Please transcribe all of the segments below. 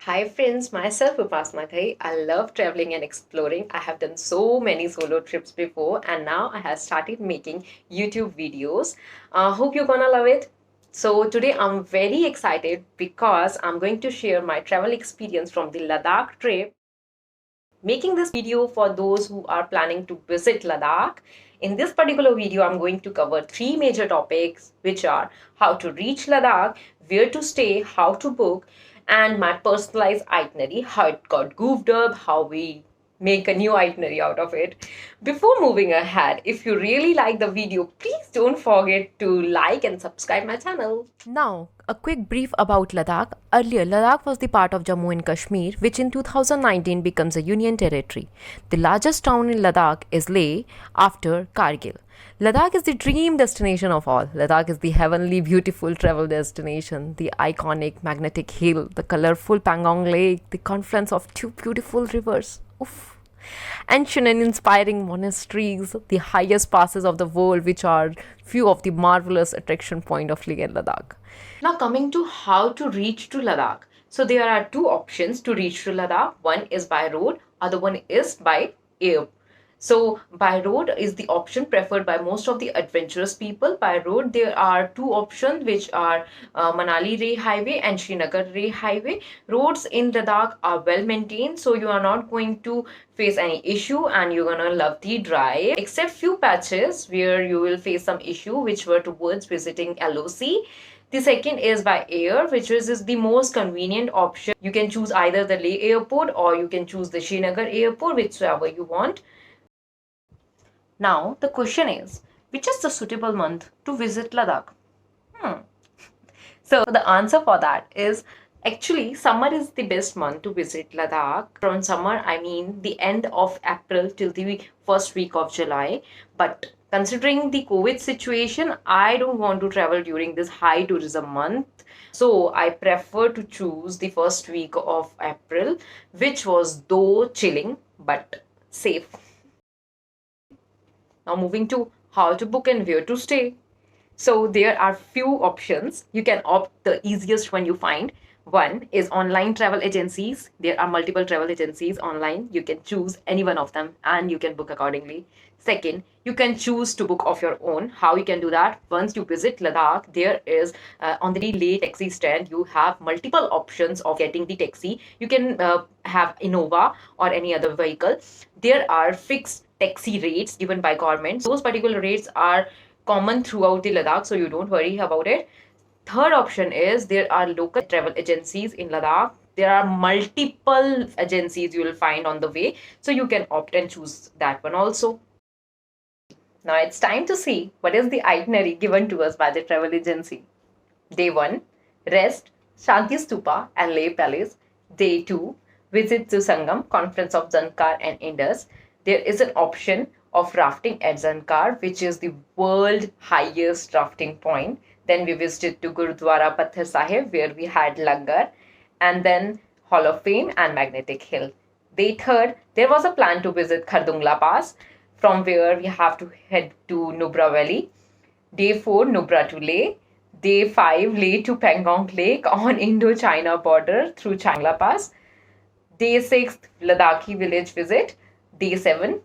Hi friends, myself Upasna Ghai. I love traveling and exploring. I have done so many solo trips before and now I have started making YouTube videos. Hope you're gonna love it. So today I'm very excited because I'm going to share my travel experience from the Ladakh trip, making this video for those who are planning to visit Ladakh. In this particular video, I'm going to cover three major topics, which are how to reach Ladakh, where to stay, how to book, and my personalized itinerary, how it got goofed up, how we make a new itinerary out of it. Before moving ahead, if you really like the video, please don't forget to like and subscribe my channel. Now, a quick brief about Ladakh. Earlier, Ladakh was the part of Jammu and Kashmir, which in 2019 becomes a union territory. The largest town in Ladakh is Leh after Kargil. Ladakh is the dream destination of all. Ladakh is the heavenly beautiful travel destination. The iconic magnetic hill, the colorful Pangong Lake, the confluence of two beautiful rivers. Oof. Ancient and inspiring monasteries, the highest passes of the world, which are few of the marvelous attraction point of Leh and Ladakh. Now coming to how to reach to Ladakh. So there are two options to reach to Ladakh. One is by road, other one is by air. So by road is the option preferred by most of the adventurous people. By road, there are two options, which are Manali Leh Highway and Srinagar Leh Highway. Roads in Ladakh are well maintained, so you are not going to face any issue and you're gonna love the drive. Except few patches where you will face some issue, which were towards visiting LOC. The second is by air, which is the most convenient option. You can choose either the Leh airport or you can choose the Srinagar airport, whichever you want. Now, the question is, which is the suitable month to visit Ladakh? Hmm. So, the answer for that is actually summer is the best month to visit Ladakh. From summer, I mean the end of April till the first week of July. But considering the COVID situation, I don't want to travel during this high tourism month. So, I prefer to choose the first week of April, which was though chilling but safe. Now moving to how to book and where to stay. So there are few options. You can opt the easiest one you find. One is online travel agencies. There are multiple travel agencies online. You can choose any one of them and you can book accordingly. Second, you can choose to book of your own. How you can do that? Once you visit Ladakh, there is on the Leh taxi stand, you have multiple options of getting the taxi. You can have Innova or any other vehicle. There are fixed taxi rates given by government. Those particular rates are common throughout the Ladakh, so you don't worry about it. Third option is there are local travel agencies in Ladakh. There are multiple agencies you will find on the way, so you can opt and choose that one also. Now it's time to see what is the itinerary given to us by the travel agency. Day 1, rest, Shanti Stupa and Leh Palace. Day 2, visit to Sangam, Conference of Zankar and Indus. There is an option of rafting at Zankar, which is the world highest rafting point. Then we visited to Gurudwara Patthar Sahib, where we had Langar, and then Hall of Fame and Magnetic Hill. Day 3, there was a plan to visit Khardungla Pass, from where we have to head to Nubra Valley. Day 4, Nubra to Leh. Day 5, Leh to Pangong Lake on Indo-China border through Changla Pass. Day 6, Ladakhi village visit. Day 7,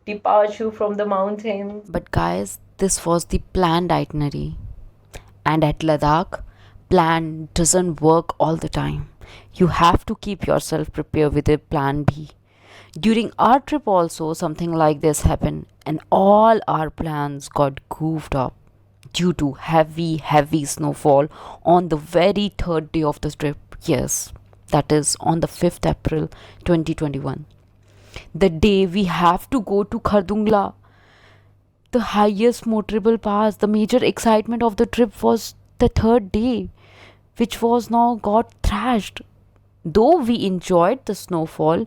departure from the mountains. But guys, this was the planned itinerary. And at Ladakh, plan doesn't work all the time. You have to keep yourself prepared with a plan B. During our trip also something like this happened and all our plans got goofed up due to heavy snowfall on the very third day of the trip. Yes, that is on the 5th April 2021. The day we have to go to Khardungla, the highest motorable pass. The major excitement of the trip was the third day, which was now got thrashed. Though we enjoyed the snowfall,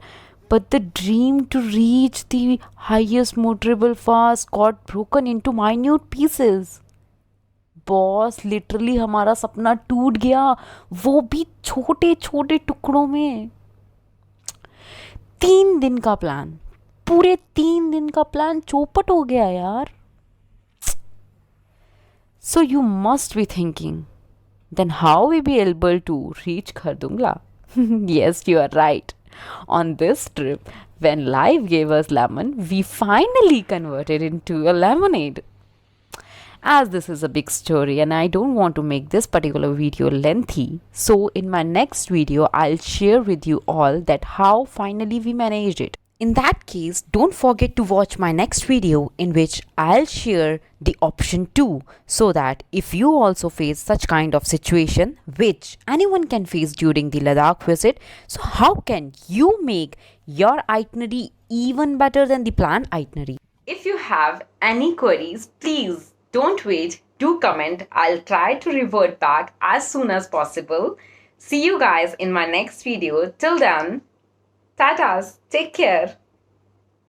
but the dream to reach the highest motorable pass got broken into minute pieces. Boss literally हमारा सपना टूट गया, वो भी छोटे छोटे टुकड़ों में. 3 दिन का प्लान, पूरे 3 दिन का प्लान चौपट हो गया यार. So you must be thinking, then how we be able to reach Khardungla? Yes, you are right. On this trip, when life gave us lemon, we finally converted into a lemonade. As this is a big story and I don't want to make this particular video lengthy, so in my next video, I'll share with you all that how finally we managed it. In that case, don't forget to watch my next video in which I'll share the option 2 so that if you also face such kind of situation which anyone can face during the Ladakh visit, so how can you make your itinerary even better than the planned itinerary? If you have any queries, please don't wait. Do comment. I'll try to revert back as soon as possible. See you guys in my next video. Till then, tatas. Take care.